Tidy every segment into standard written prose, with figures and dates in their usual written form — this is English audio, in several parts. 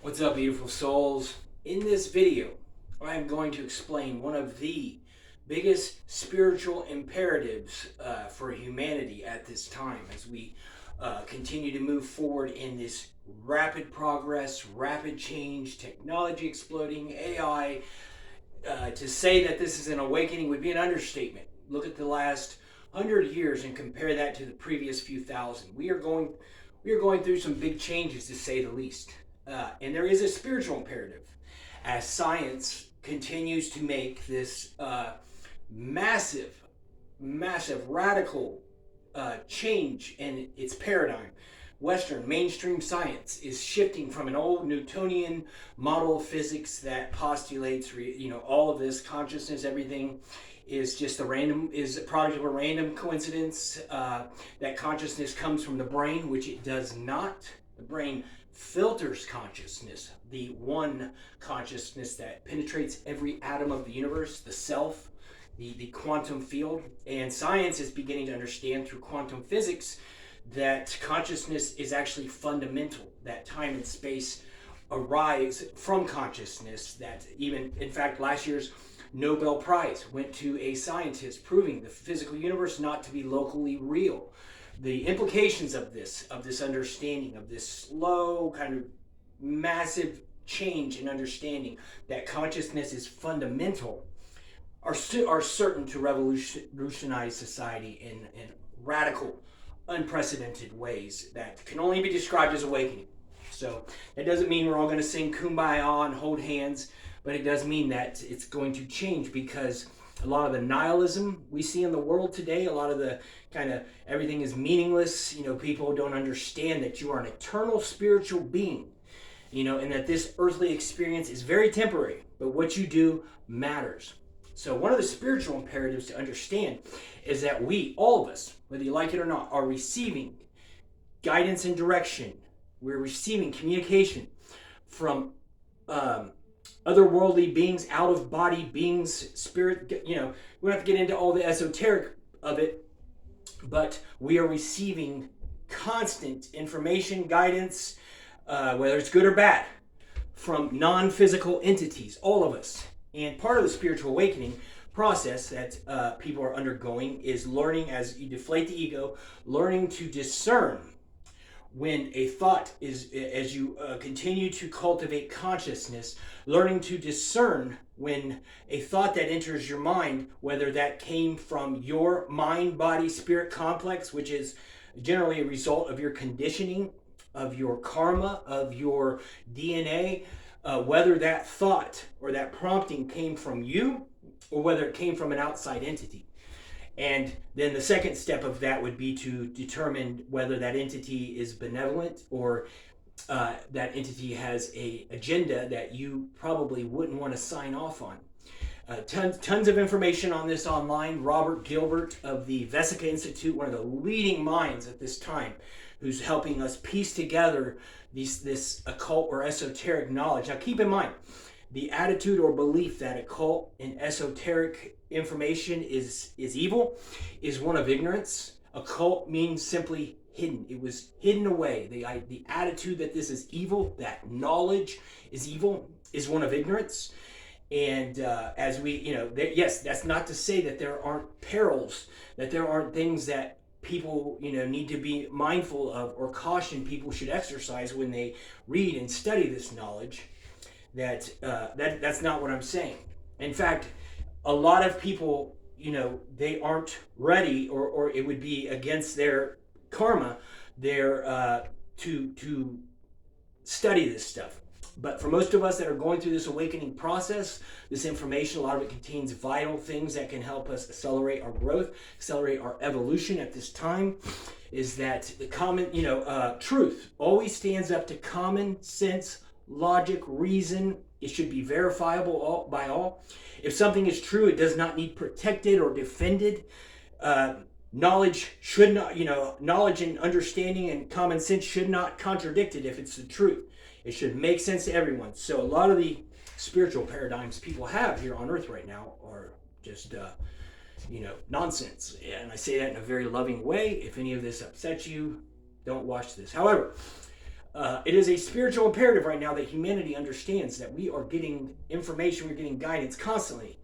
What's up, beautiful souls? In this video, I am going to explain one of the biggest spiritual imperatives for humanity at this time as we continue to move forward in this rapid progress, rapid change, technology exploding, AI. To say that this is an awakening would be an understatement. Look at the last 100 years and compare that to the previous few thousand. We are going through some big changes, to say the least. And there is a spiritual imperative as science continues to make this massive, massive, radical change in its paradigm. Western mainstream science is shifting from an old Newtonian model of physics that postulates, all of this consciousness, everything is just is a product of a random coincidence. That consciousness comes from the brain, which it does not. The brain filters consciousness, the one consciousness that penetrates every atom of the universe, the self, the quantum field. And science is beginning to understand through quantum physics that consciousness is actually fundamental, that time and space arise from consciousness, that even, in fact, last year's Nobel Prize went to a scientist proving the physical universe not to be locally real. The implications of this understanding, of this slow, kind of massive change in understanding that consciousness is fundamental, are certain to revolutionize society in radical, unprecedented ways that can only be described as awakening. So that doesn't mean we're all going to sing Kumbaya and hold hands, but it does mean that it's going to change, because a lot of the nihilism we see in the world today, a lot of the kind of everything is meaningless, people don't understand that you are an eternal spiritual being, and that this earthly experience is very temporary, but what you do matters. So one of the spiritual imperatives to understand is that we, all of us, whether you like it or not, are receiving guidance and direction. We're receiving communication from otherworldly beings, out-of-body beings, spirit. We don't have to get into all the esoteric of it, but we are receiving constant information, guidance, whether it's good or bad, from non-physical entities, all of us. And part of the spiritual awakening process that people are undergoing is learning, as you deflate the ego, learning to discern when a thought is, as you continue to cultivate consciousness, learning to discern when a thought that enters your mind, whether that came from your mind, body, spirit complex, which is generally a result of your conditioning, of your karma, of your DNA, whether that thought or that prompting came from you or whether it came from an outside entity. And then the second step of that would be to determine whether that entity is benevolent or that entity has an agenda that you probably wouldn't want to sign off on. Tons of information on this online. Robert Gilbert of the Vesica Institute, one of the leading minds at this time, who's helping us piece together this occult or esoteric knowledge. Now keep in mind, the attitude or belief that occult and esoteric information is evil is one of ignorance. Occult means simply hidden. It was hidden away. The attitude that this is evil, that knowledge is evil, is one of ignorance. And as we, yes, that's not to say that there aren't perils, that there aren't things that people, need to be mindful of, or caution people should exercise when they read and study this knowledge. That's not what I'm saying. In fact, a lot of people, they aren't ready, or it would be against their karma, to study this stuff. But for most of us that are going through this awakening process, this information, a lot of it contains vital things that can help us accelerate our growth, accelerate our evolution at this time, is that the common, truth always stands up to common sense, logic, reason. It should be verifiable by all. If something is true, it does not need protected or defended. Knowledge should not, knowledge and understanding and common sense should not contradict it if it's the truth. It should make sense to everyone. So a lot of the spiritual paradigms people have here on earth right now are just, nonsense. And I say that in a very loving way. If any of this upsets you, don't watch this. However, it is a spiritual imperative right now that humanity understands that we are getting information, we're getting guidance constantly.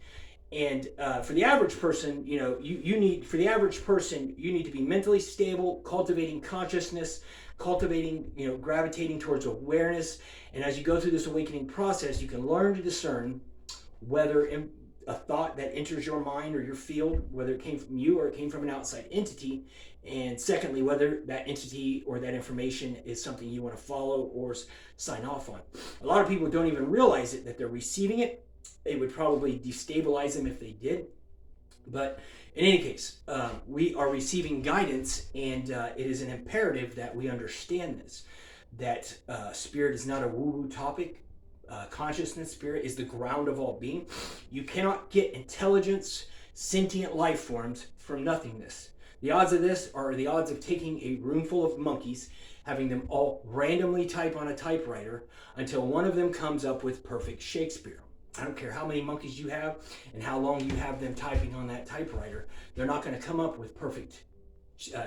And for the average person, you need, for the average person, you need to be mentally stable, cultivating consciousness, cultivating, gravitating towards awareness. And as you go through this awakening process, you can learn to discern whether a thought that enters your mind or your field, whether it came from you or it came from an outside entity. And secondly, whether that entity or that information is something you want to follow or sign off on. A lot of people don't even realize it, that they're receiving it. It would probably destabilize them if they did. But in any case, we are receiving guidance, and it is an imperative that we understand this, that spirit is not a woo-woo topic. Consciousness, spirit, is the ground of all being. You cannot get intelligence, sentient life forms from nothingness. The odds of this are the odds of taking a room full of monkeys, having them all randomly type on a typewriter until one of them comes up with perfect Shakespeare. I don't care how many monkeys you have and how long you have them typing on that typewriter, they're not going to come up with perfect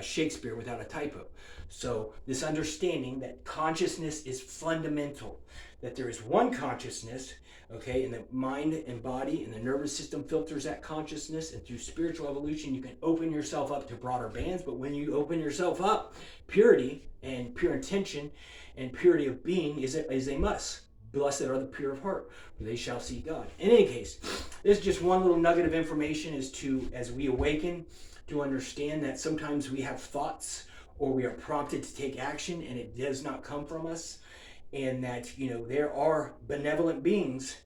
Shakespeare without a typo. So this understanding that consciousness is fundamental, that there is one consciousness, okay, and the mind and body and the nervous system filters that consciousness, and through spiritual evolution you can open yourself up to broader bands. But when you open yourself up, purity and pure intention and purity of being is a must. Blessed are the pure of heart, for they shall see God. In any case, this is just one little nugget of information as we awaken, to understand that sometimes we have thoughts or we are prompted to take action and it does not come from us. And that, there are benevolent beings,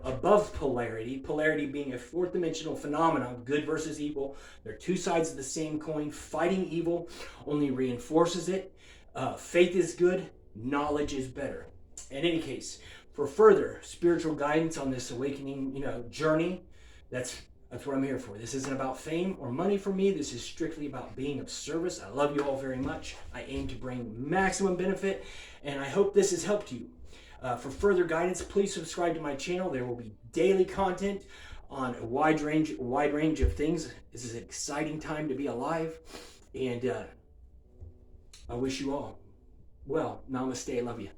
above polarity. Polarity being a fourth dimensional phenomenon, good versus evil. They're two sides of the same coin. Fighting evil only reinforces it. Faith is good, knowledge is better. In any case, for further spiritual guidance on this awakening, journey, that's what I'm here for. This isn't about fame or money for me. This is strictly about being of service. I love you all very much. I aim to bring maximum benefit, and I hope this has helped you. For further guidance, please subscribe to my channel. There will be daily content on a wide range of things. This is an exciting time to be alive, and I wish you all well. Namaste. I love you.